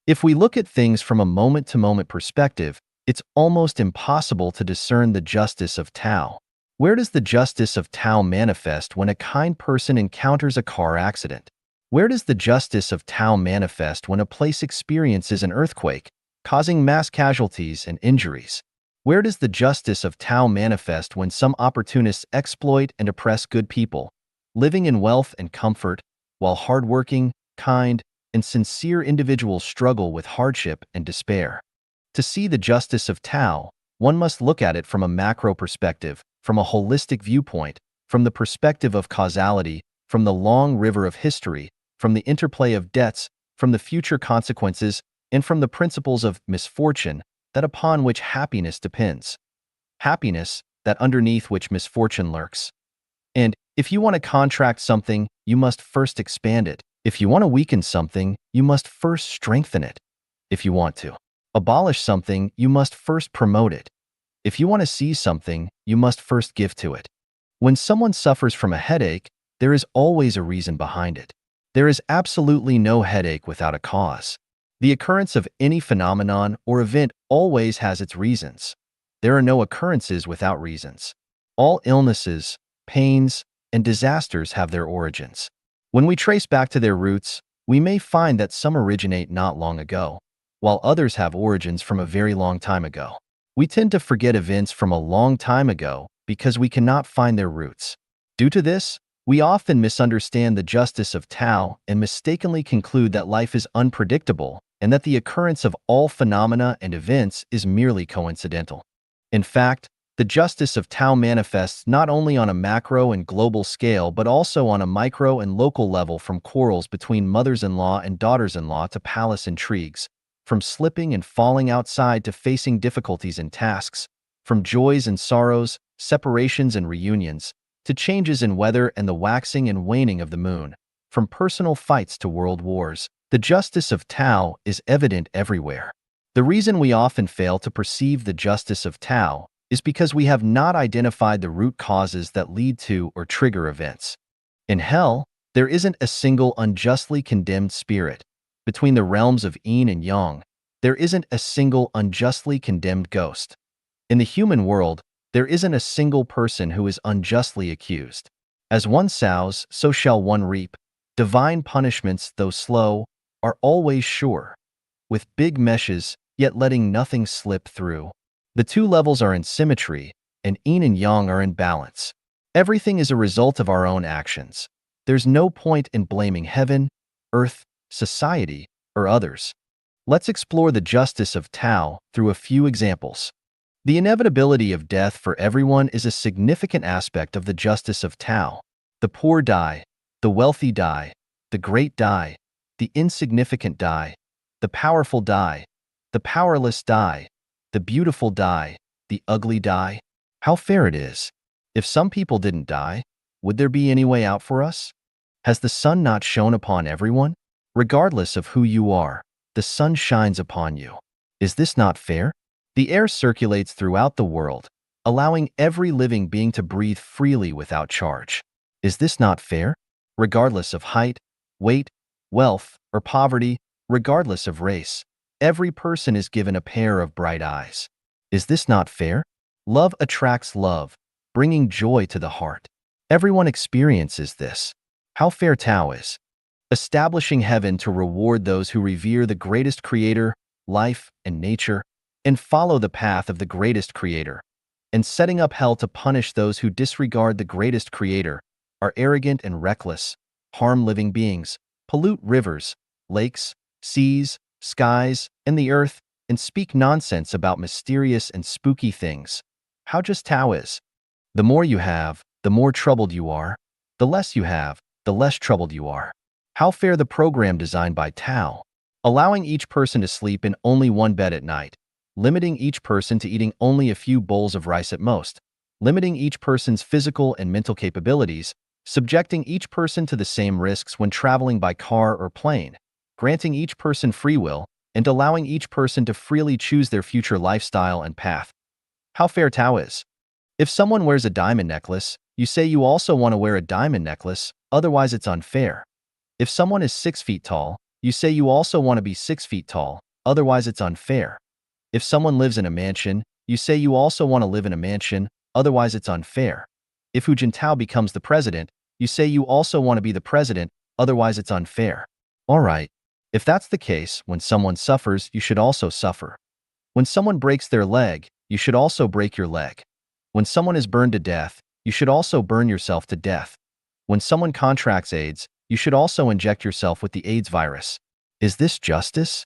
If we look at things from a moment-to-moment perspective, it's almost impossible to discern the justice of Tao. Where does the justice of Tao manifest when a kind person encounters a car accident? Where does the justice of Tao manifest when a place experiences an earthquake, causing mass casualties and injuries? Where does the justice of Tao manifest when some opportunists exploit and oppress good people, living in wealth and comfort, while hardworking, kind, and sincere individuals struggle with hardship and despair? To see the justice of Tao, one must look at it from a macro perspective, from a holistic viewpoint, from the perspective of causality, from the long river of history, from the interplay of debts, from the future consequences, and from the principles of misfortune, that upon which happiness depends. Happiness, that underneath which misfortune lurks. And if you want to contract something, you must first expand it. If you want to weaken something, you must first strengthen it. If you want to abolish something, you must first promote it. If you want to seize something, you must first give to it. When someone suffers from a headache, there is always a reason behind it. There is absolutely no headache without a cause. The occurrence of any phenomenon or event always has its reasons. There are no occurrences without reasons. All illnesses, pains, and disasters have their origins. When we trace back to their roots, we may find that some originate not long ago, while others have origins from a very long time ago. We tend to forget events from a long time ago because we cannot find their roots. Due to this, we often misunderstand the justice of Tao and mistakenly conclude that life is unpredictable and that the occurrence of all phenomena and events is merely coincidental. In fact, the justice of Tao manifests not only on a macro and global scale but also on a micro and local level, from quarrels between mothers-in-law and daughters-in-law to palace intrigues, from slipping and falling outside to facing difficulties in tasks, from joys and sorrows, separations and reunions, to changes in weather and the waxing and waning of the moon, from personal fights to world wars. The justice of Tao is evident everywhere. The reason we often fail to perceive the justice of Tao is because we have not identified the root causes that lead to or trigger events. In hell, there isn't a single unjustly condemned spirit. Between the realms of yin and yang, there isn't a single unjustly condemned ghost. In the human world, there isn't a single person who is unjustly accused. As one sows, so shall one reap. Divine punishments, though slow, are always sure, with big meshes, yet letting nothing slip through. The two levels are in symmetry, and yin and yang are in balance. Everything is a result of our own actions. There's no point in blaming heaven, earth, society, or others. Let's explore the justice of Tao through a few examples. The inevitability of death for everyone is a significant aspect of the justice of Tao. The poor die, the wealthy die, the great die, the insignificant die, the powerful die, the powerless die, the beautiful die, the ugly die. How fair it is. If some people didn't die, would there be any way out for us? Has the sun not shone upon everyone? Regardless of who you are, the sun shines upon you. Is this not fair? The air circulates throughout the world, allowing every living being to breathe freely without charge. Is this not fair? Regardless of height, weight, wealth, or poverty, regardless of race, every person is given a pair of bright eyes. Is this not fair? Love attracts love, bringing joy to the heart. Everyone experiences this. How fair Tao is. Establishing heaven to reward those who revere the greatest creator, life, and nature, and follow the path of the greatest creator, and setting up hell to punish those who disregard the greatest creator, are arrogant and reckless, harm living beings, pollute rivers, lakes, seas, skies, and the earth, and speak nonsense about mysterious and spooky things. How just Tao is. The more you have, the more troubled you are. The less you have, the less troubled you are. How fair the program designed by Tao, allowing each person to sleep in only one bed at night, limiting each person to eating only a few bowls of rice at most, limiting each person's physical and mental capabilities, subjecting each person to the same risks when traveling by car or plane, granting each person free will, and allowing each person to freely choose their future lifestyle and path. How fair Tao is. If someone wears a diamond necklace, you say you also want to wear a diamond necklace, otherwise it's unfair. If someone is 6 feet tall, you say you also want to be 6 feet tall, otherwise it's unfair. If someone lives in a mansion, you say you also want to live in a mansion, otherwise it's unfair. If Hu Jintao becomes the president, you say you also want to be the president, otherwise it's unfair. Alright, if that's the case, when someone suffers, you should also suffer. When someone breaks their leg, you should also break your leg. When someone is burned to death, you should also burn yourself to death. When someone contracts AIDS, you should also inject yourself with the AIDS virus. Is this justice?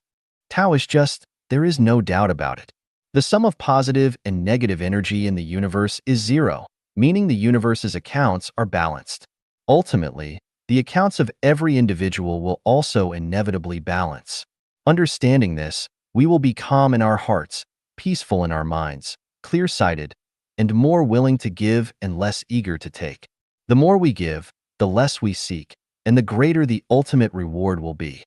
Tao is just, there is no doubt about it. The sum of positive and negative energy in the universe is zero, meaning the universe's accounts are balanced. Ultimately, the accounts of every individual will also inevitably balance. Understanding this, we will be calm in our hearts, peaceful in our minds, clear-sighted, and more willing to give and less eager to take. The more we give, the less we seek, and the greater the ultimate reward will be.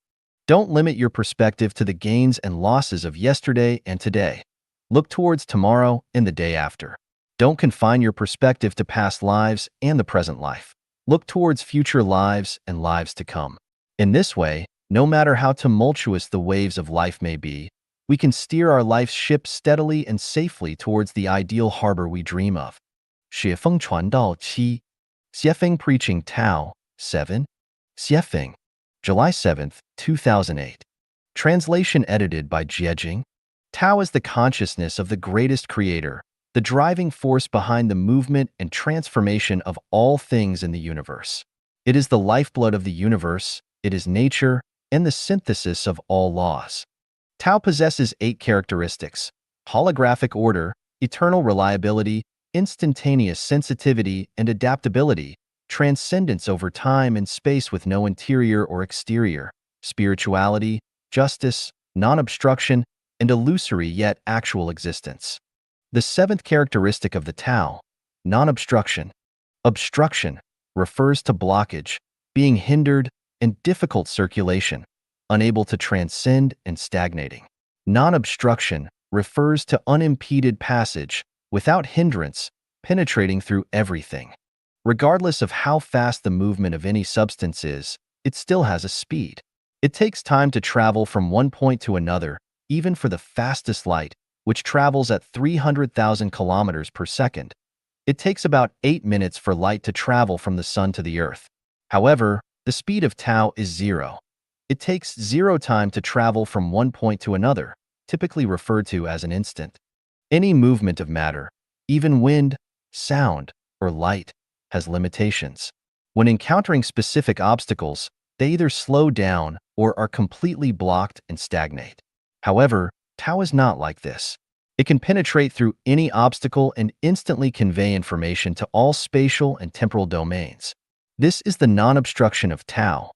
Don't limit your perspective to the gains and losses of yesterday and today. Look towards tomorrow and the day after. Don't confine your perspective to past lives and the present life. Look towards future lives and lives to come. In this way, no matter how tumultuous the waves of life may be, we can steer our life's ship steadily and safely towards the ideal harbor we dream of. Xuefeng 传道7. Xuefeng preaching Tao 7. Xuefeng, July 7, 2008. Translation edited by Jiejing. Tao is the consciousness of the greatest creator, the driving force behind the movement and transformation of all things in the universe. It is the lifeblood of the universe, it is nature, and the synthesis of all laws. Tao possesses 8 characteristics: holographic order, eternal reliability, instantaneous sensitivity and adaptability, transcendence over time and space with no interior or exterior, spirituality, justice, non-obstruction, and illusory yet actual existence. The 7th characteristic of the Tao, non-obstruction. Obstruction refers to blockage, being hindered, and difficult circulation, unable to transcend and stagnating. Non-obstruction refers to unimpeded passage, without hindrance, penetrating through everything. Regardless of how fast the movement of any substance is, it still has a speed. It takes time to travel from one point to another, even for the fastest light, which travels at 300,000 kilometers per second. It takes about 8 minutes for light to travel from the sun to the earth. However, the speed of Tao is zero. It takes 0 time to travel from one point to another, typically referred to as an instant. Any movement of matter, even wind, sound, or light, has limitations. When encountering specific obstacles, they either slow down or are completely blocked and stagnate. However, Tao is not like this. It can penetrate through any obstacle and instantly convey information to all spatial and temporal domains. This is the non-obstruction of Tao.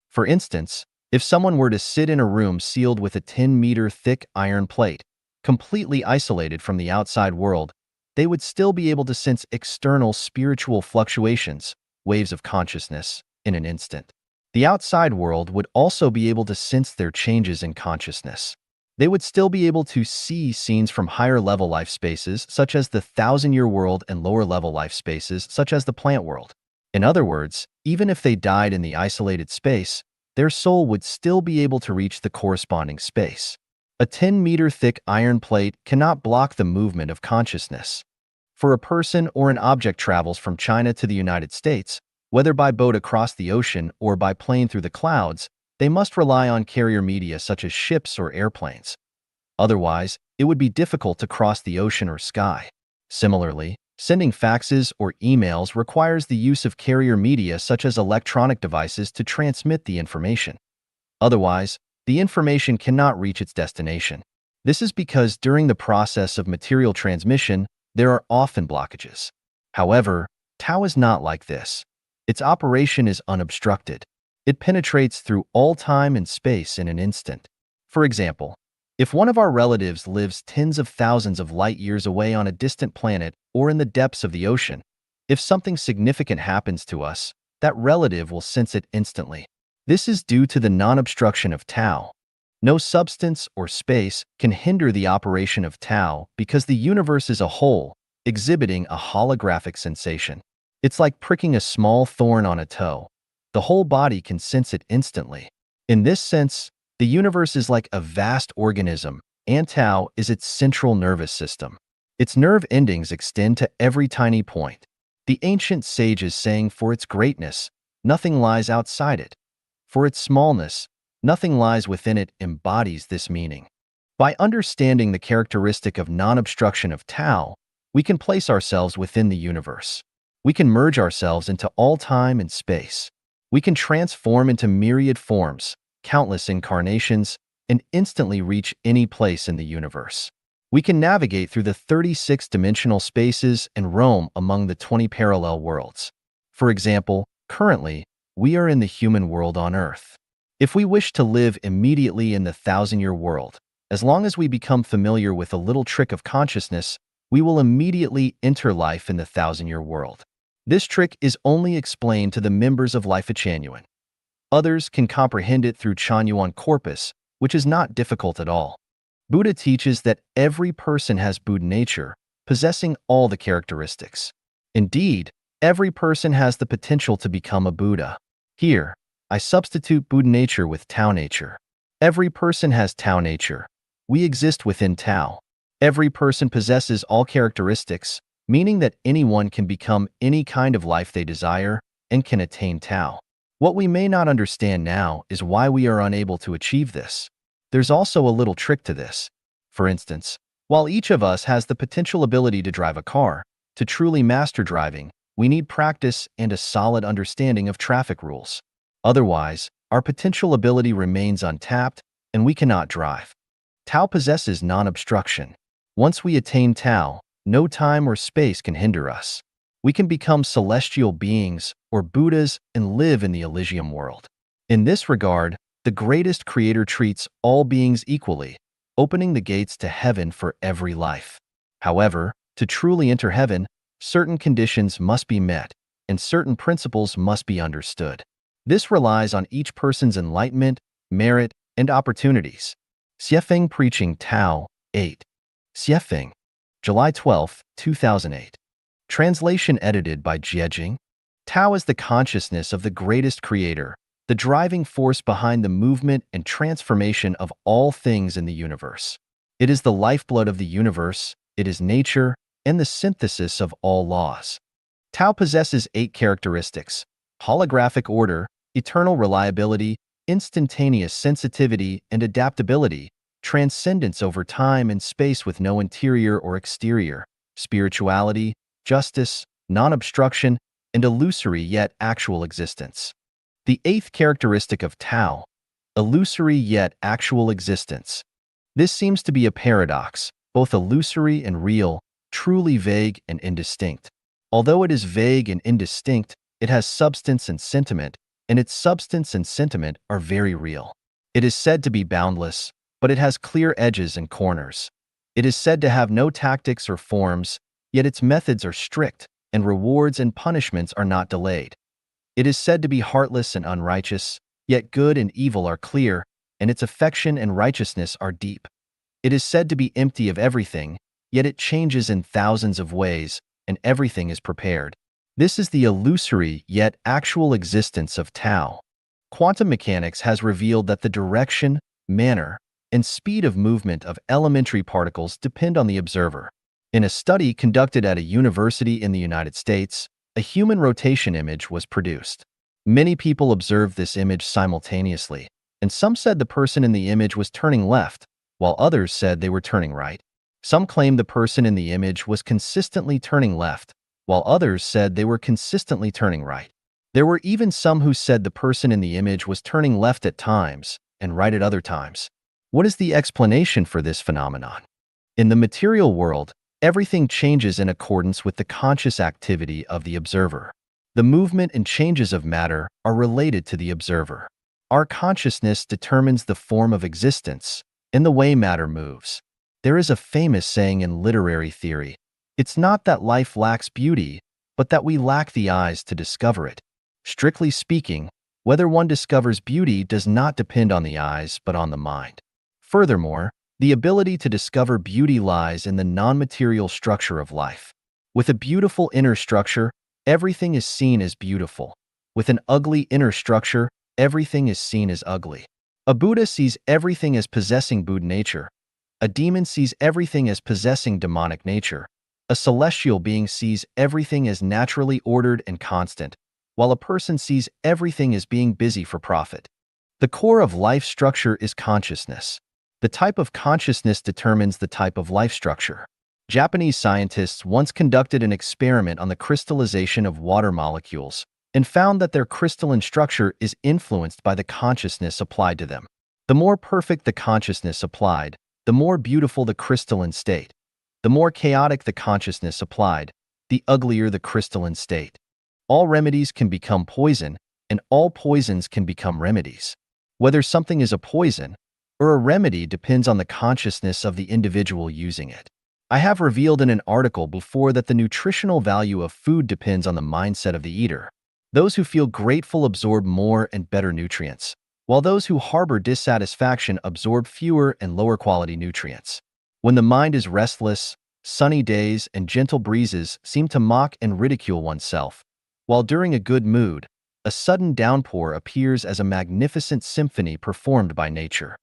For instance, if someone were to sit in a room sealed with a 10-meter thick iron plate, completely isolated from the outside world, they would still be able to sense external spiritual fluctuations, waves of consciousness, in an instant. The outside world would also be able to sense their changes in consciousness. They would still be able to see scenes from higher-level life spaces, such as the 1,000-year world, and lower-level life spaces, such as the plant world. In other words, even if they died in the isolated space, their soul would still be able to reach the corresponding space. A 10-meter thick iron plate cannot block the movement of consciousness. For a person or an object travels from China to the United States, whether by boat across the ocean or by plane through the clouds, they must rely on carrier media such as ships or airplanes. Otherwise, it would be difficult to cross the ocean or sky. Similarly, sending faxes or emails requires the use of carrier media such as electronic devices to transmit the information. Otherwise, the information cannot reach its destination. This is because during the process of material transmission, there are often blockages. However, Tao is not like this. Its operation is unobstructed. It penetrates through all time and space in an instant. For example, if one of our relatives lives tens of thousands of light years away on a distant planet or in the depths of the ocean, if something significant happens to us, that relative will sense it instantly. This is due to the non-obstruction of Tao. No substance or space can hinder the operation of Tao because the universe is a whole, exhibiting a holographic sensation. It's like pricking a small thorn on a toe. The whole body can sense it instantly. In this sense, the universe is like a vast organism, and Tao is its central nervous system. Its nerve endings extend to every tiny point. The ancient sages saying for its greatness, nothing lies outside it. For its smallness, nothing lies within it embodies this meaning. By understanding the characteristic of non-obstruction of Tao, we can place ourselves within the universe. We can merge ourselves into all time and space. We can transform into myriad forms, countless incarnations, and instantly reach any place in the universe. We can navigate through the 36-dimensional spaces and roam among the 20 parallel worlds. For example, currently, we are in the human world on Earth. If we wish to live immediately in the 1,000-year world, as long as we become familiar with a little trick of consciousness, we will immediately enter life in the 1,000-year world. This trick is only explained to the members of Life Changyuan. Others can comprehend it through Changyuan corpus, which is not difficult at all. Buddha teaches that every person has Buddha nature, possessing all the characteristics. Indeed, every person has the potential to become a Buddha. Here, I substitute Buddha nature with Tao nature. Every person has Tao nature. We exist within Tao. Every person possesses all characteristics, meaning that anyone can become any kind of life they desire and can attain Tao. What we may not understand now is why we are unable to achieve this. There's also a little trick to this. For instance, while each of us has the potential ability to drive a car, to truly master driving, we need practice and a solid understanding of traffic rules. Otherwise, our potential ability remains untapped and we cannot drive. Tao possesses non-obstruction. Once we attain Tao, no time or space can hinder us. We can become celestial beings or Buddhas and live in the Elysium world. In this regard, the greatest creator treats all beings equally, opening the gates to heaven for every life. However, to truly enter heaven, certain conditions must be met, and certain principles must be understood. This relies on each person's enlightenment, merit, and opportunities. Xuefeng Preaching Tao 8. Xuefeng, July 12, 2008. Translation edited by Jiejing. Tao is the consciousness of the greatest creator, the driving force behind the movement and transformation of all things in the universe. It is the lifeblood of the universe, it is nature, and the synthesis of all laws. Tao possesses 8 characteristics: holographic order, eternal reliability, instantaneous sensitivity and adaptability, transcendence over time and space with no interior or exterior, spirituality, justice, non-obstruction, and illusory yet actual existence. The 8th characteristic of Tao, illusory yet actual existence. This seems to be a paradox, both illusory and real, truly vague and indistinct. Although it is vague and indistinct, it has substance and sentiment, and its substance and sentiment are very real. It is said to be boundless, but it has clear edges and corners. It is said to have no tactics or forms, yet its methods are strict, and rewards and punishments are not delayed. It is said to be heartless and unrighteous, yet good and evil are clear, and its affection and righteousness are deep. It is said to be empty of everything, yet it changes in thousands of ways, and everything is prepared. This is the illusory yet actual existence of Tao. Quantum mechanics has revealed that the direction, manner, and speed of movement of elementary particles depend on the observer. In a study conducted at a university in the United States, a human rotation image was produced. Many people observed this image simultaneously, and some said the person in the image was turning left, while others said they were turning right. Some claimed the person in the image was consistently turning left, while others said they were consistently turning right. There were even some who said the person in the image was turning left at times and right at other times. What is the explanation for this phenomenon? In the material world, everything changes in accordance with the conscious activity of the observer. The movement and changes of matter are related to the observer. Our consciousness determines the form of existence and the way matter moves. There is a famous saying in literary theory, "It's not that life lacks beauty, but that we lack the eyes to discover it." Strictly speaking, whether one discovers beauty does not depend on the eyes but on the mind. Furthermore, the ability to discover beauty lies in the non-material structure of life. With a beautiful inner structure, everything is seen as beautiful. With an ugly inner structure, everything is seen as ugly. A Buddha sees everything as possessing Buddha nature. A demon sees everything as possessing demonic nature. A celestial being sees everything as naturally ordered and constant, while a person sees everything as being busy for profit. The core of life structure is consciousness. The type of consciousness determines the type of life structure. Japanese scientists once conducted an experiment on the crystallization of water molecules and found that their crystalline structure is influenced by the consciousness applied to them. The more perfect the consciousness applied, the more beautiful the crystalline state. The more chaotic the consciousness applied, the uglier the crystalline state. All remedies can become poison, and all poisons can become remedies. Whether something is a poison or a remedy depends on the consciousness of the individual using it. I have revealed in an article before that the nutritional value of food depends on the mindset of the eater. Those who feel grateful absorb more and better nutrients, while those who harbor dissatisfaction absorb fewer and lower quality nutrients. When the mind is restless, sunny days and gentle breezes seem to mock and ridicule oneself, while during a good mood, a sudden downpour appears as a magnificent symphony performed by nature.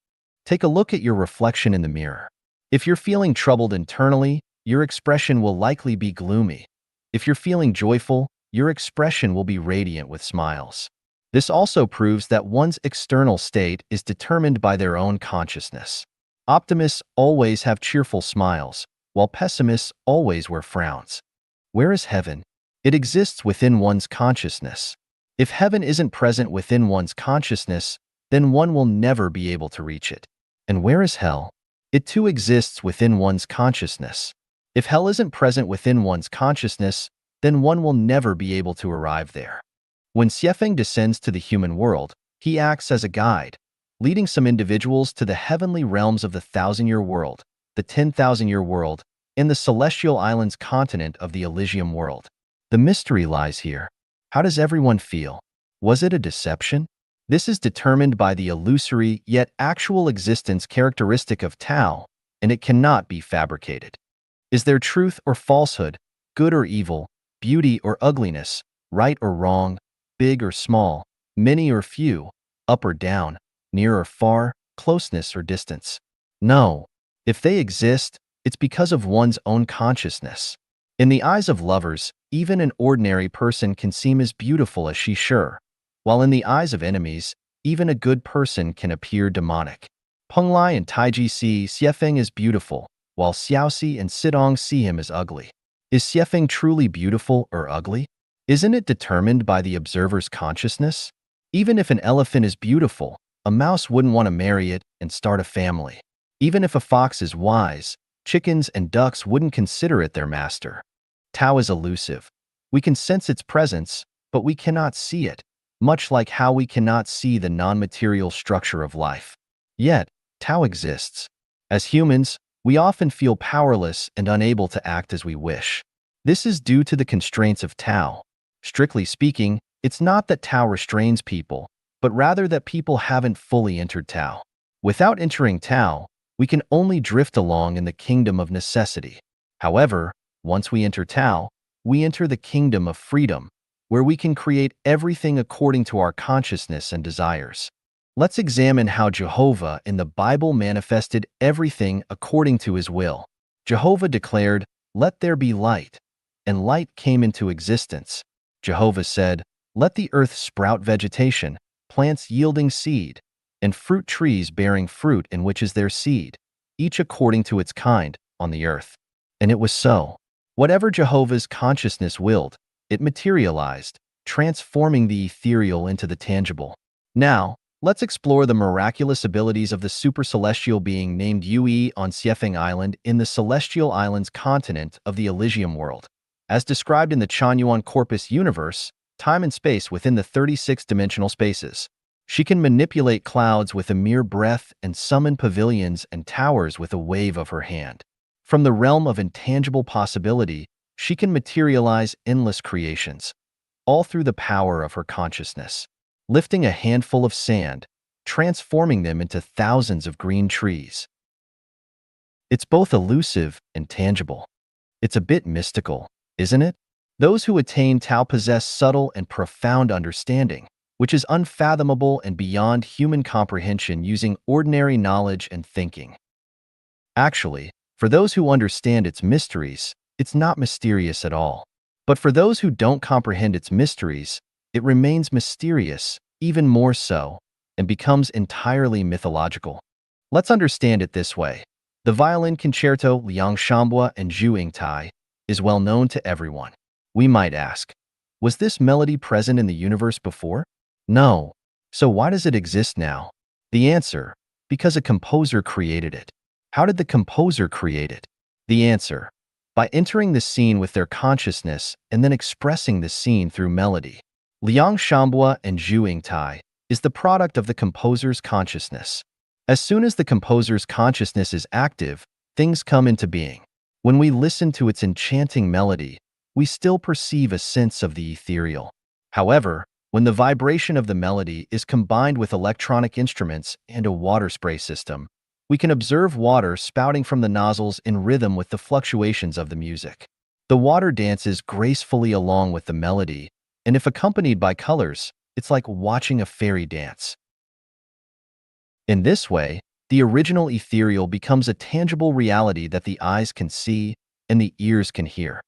Take a look at your reflection in the mirror. If you're feeling troubled internally, your expression will likely be gloomy. If you're feeling joyful, your expression will be radiant with smiles. This also proves that one's external state is determined by their own consciousness. Optimists always have cheerful smiles, while pessimists always wear frowns. Where is heaven? It exists within one's consciousness. If heaven isn't present within one's consciousness, then one will never be able to reach it. And where is hell? It too exists within one's consciousness. If hell isn't present within one's consciousness, then one will never be able to arrive there. When Xuefeng descends to the human world, he acts as a guide, leading some individuals to the heavenly realms of the 1,000-year world, the 10,000-year world, and the celestial islands continent of the Elysium world. The mystery lies here. How does everyone feel? Was it a deception? This is determined by the illusory yet actual existence characteristic of Tao, and it cannot be fabricated. Is there truth or falsehood, good or evil, beauty or ugliness, right or wrong, big or small, many or few, up or down, near or far, closeness or distance? No. If they exist, it's because of one's own consciousness. In the eyes of lovers, even an ordinary person can seem as beautiful as she sure, while in the eyes of enemies, even a good person can appear demonic. Peng Lai and Taiji see Xuefeng as beautiful, while Xiaoxi and Sidong see him as ugly. Is Xuefeng truly beautiful or ugly? Isn't it determined by the observer's consciousness? Even if an elephant is beautiful, a mouse wouldn't want to marry it and start a family. Even if a fox is wise, chickens and ducks wouldn't consider it their master. Tao is elusive. We can sense its presence, but we cannot see it, much like how we cannot see the non-material structure of life. Yet, Tao exists. As humans, we often feel powerless and unable to act as we wish. This is due to the constraints of Tao. Strictly speaking, it's not that Tao restrains people, but rather that people haven't fully entered Tao. Without entering Tao, we can only drift along in the kingdom of necessity. However, once we enter Tao, we enter the kingdom of freedom, where we can create everything according to our consciousness and desires. Let's examine how Jehovah in the Bible manifested everything according to his will. Jehovah declared, "Let there be light," and light came into existence. Jehovah said, "Let the earth sprout vegetation, plants yielding seed, and fruit trees bearing fruit in which is their seed, each according to its kind, on the earth." And it was so. Whatever Jehovah's consciousness willed, it materialized, transforming the ethereal into the tangible. Now, let's explore the miraculous abilities of the super-celestial being named Yue on Xuefeng Island in the Celestial Islands continent of the Elysium world. As described in the Chanyuan Corpus universe, time and space within the 36-dimensional spaces. She can manipulate clouds with a mere breath and summon pavilions and towers with a wave of her hand. From the realm of intangible possibility, she can materialize endless creations. all through the power of her consciousness, lifting a handful of sand, transforming them into thousands of green trees. It's both elusive and tangible. It's a bit mystical, isn't it? Those who attain Tao possess subtle and profound understanding, which is unfathomable and beyond human comprehension using ordinary knowledge and thinking. Actually, for those who understand its mysteries, it's not mysterious at all. But for those who don't comprehend its mysteries, it remains mysterious, even more so, and becomes entirely mythological. Let's understand it this way. The violin concerto Liang Shambua and Zhu Tai is well known to everyone. We might ask, was this melody present in the universe before? No. So why does it exist now? The answer, because a composer created it. How did the composer create it? The answer, by entering the scene with their consciousness and then expressing the scene through melody. Liang Shambua and Zhu Tai is the product of the composer's consciousness. As soon as the composer's consciousness is active, things come into being. When we listen to its enchanting melody, we still perceive a sense of the ethereal. However, when the vibration of the melody is combined with electronic instruments and a water spray system, we can observe water spouting from the nozzles in rhythm with the fluctuations of the music. The water dances gracefully along with the melody, and if accompanied by colors, it's like watching a fairy dance. In this way, the original ethereal becomes a tangible reality that the eyes can see and the ears can hear.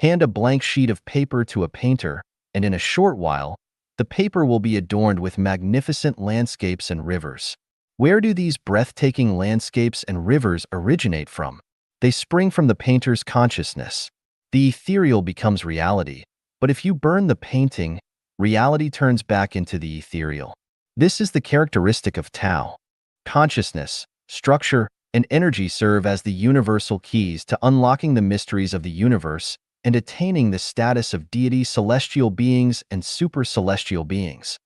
Hand a blank sheet of paper to a painter, and in a short while, the paper will be adorned with magnificent landscapes and rivers. Where do these breathtaking landscapes and rivers originate from? They spring from the painter's consciousness. The ethereal becomes reality, but if you burn the painting, reality turns back into the ethereal. This is the characteristic of Tao. Consciousness, structure, and energy serve as the universal keys to unlocking the mysteries of the universe and attaining the status of deity, celestial beings, and super-celestial beings.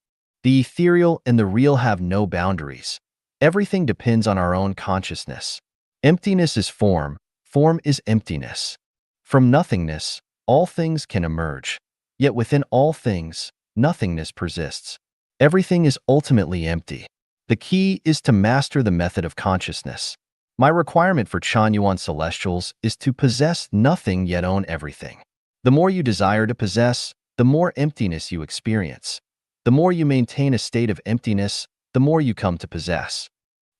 The ethereal and the real have no boundaries. Everything depends on our own consciousness. Emptiness is form, form is emptiness. From nothingness, all things can emerge. Yet within all things, nothingness persists. Everything is ultimately empty. The key is to master the method of consciousness. My requirement for Chanyuan Celestials is to possess nothing yet own everything. The more you desire to possess, the more emptiness you experience. The more you maintain a state of emptiness, the more you come to possess.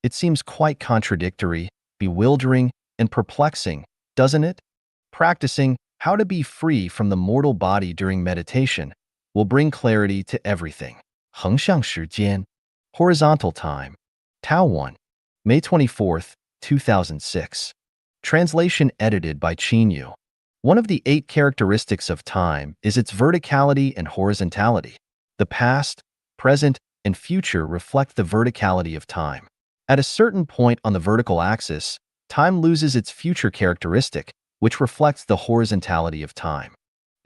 It seems quite contradictory, bewildering, and perplexing, doesn't it? Practicing how to be free from the mortal body during meditation will bring clarity to everything. 横向时间, horizontal time. Tao 1. May 24th, 2006. Translation edited by Qinyu. One of the 8 characteristics of time is its verticality and horizontality. The past, present, and future reflect the verticality of time. At a certain point on the vertical axis, time loses its future characteristic, which reflects the horizontality of time.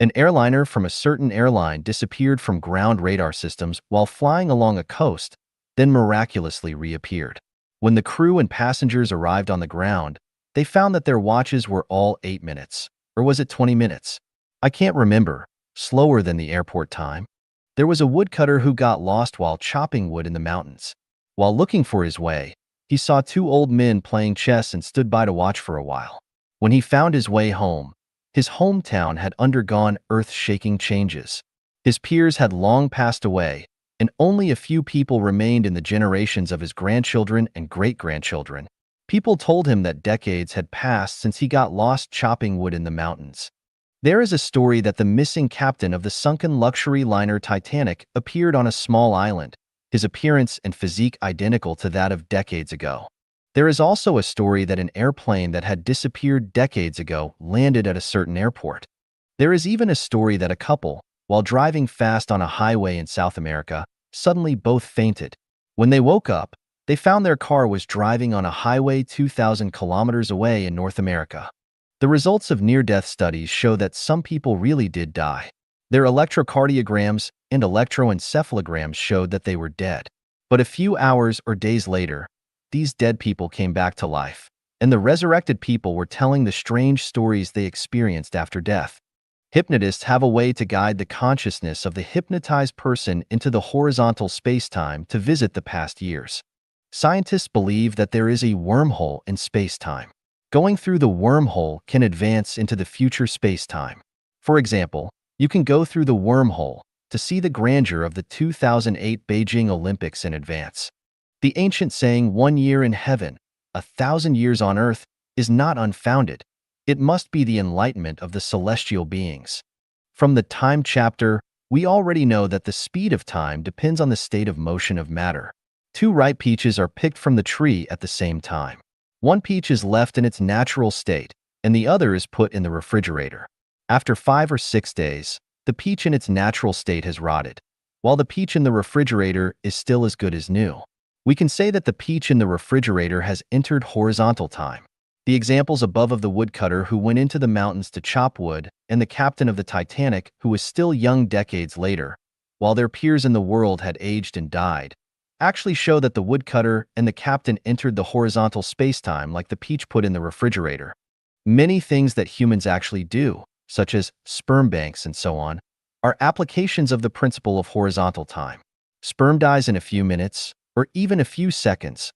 An airliner from a certain airline disappeared from ground radar systems while flying along a coast, then miraculously reappeared. When the crew and passengers arrived on the ground, they found that their watches were all 8 minutes. Or was it 20 minutes? I can't remember. Slower than the airport time. There was a woodcutter who got lost while chopping wood in the mountains. While looking for his way, he saw 2 old men playing chess and stood by to watch for a while. When he found his way home, his hometown had undergone earth-shaking changes. His peers had long passed away, and only a few people remained in the generations of his grandchildren and great-grandchildren. People told him that decades had passed since he got lost chopping wood in the mountains. There is a story that the missing captain of the sunken luxury liner Titanic appeared on a small island, his appearance and physique identical to that of decades ago. There is also a story that an airplane that had disappeared decades ago landed at a certain airport. There is even a story that a couple, while driving fast on a highway in South America, suddenly both fainted. When they woke up, they found their car was driving on a highway 2,000 kilometers away in North America. The results of near-death studies show that some people really did die. Their electrocardiograms and electroencephalograms showed that they were dead. But a few hours or days later, these dead people came back to life, and the resurrected people were telling the strange stories they experienced after death. Hypnotists have a way to guide the consciousness of the hypnotized person into the horizontal spacetime to visit the past years. Scientists believe that there is a wormhole in spacetime. Going through the wormhole can advance into the future spacetime. For example, you can go through the wormhole to see the grandeur of the 2008 Beijing Olympics in advance. The ancient saying, "1 year in heaven, 1,000 years on earth," is not unfounded. It must be the enlightenment of the celestial beings. From the time chapter, we already know that the speed of time depends on the state of motion of matter. Two ripe peaches are picked from the tree at the same time. One peach is left in its natural state, and the other is put in the refrigerator. After 5 or 6 days, the peach in its natural state has rotted, while the peach in the refrigerator is still as good as new. We can say that the peach in the refrigerator has entered horizontal time. The examples above of the woodcutter who went into the mountains to chop wood and the captain of the Titanic who was still young decades later, while their peers in the world had aged and died, actually show that the woodcutter and the captain entered the horizontal spacetime like the peach put in the refrigerator. Many things that humans actually do, such as sperm banks and so on, are applications of the principle of horizontal time. Sperm dies in a few minutes, or even a few seconds,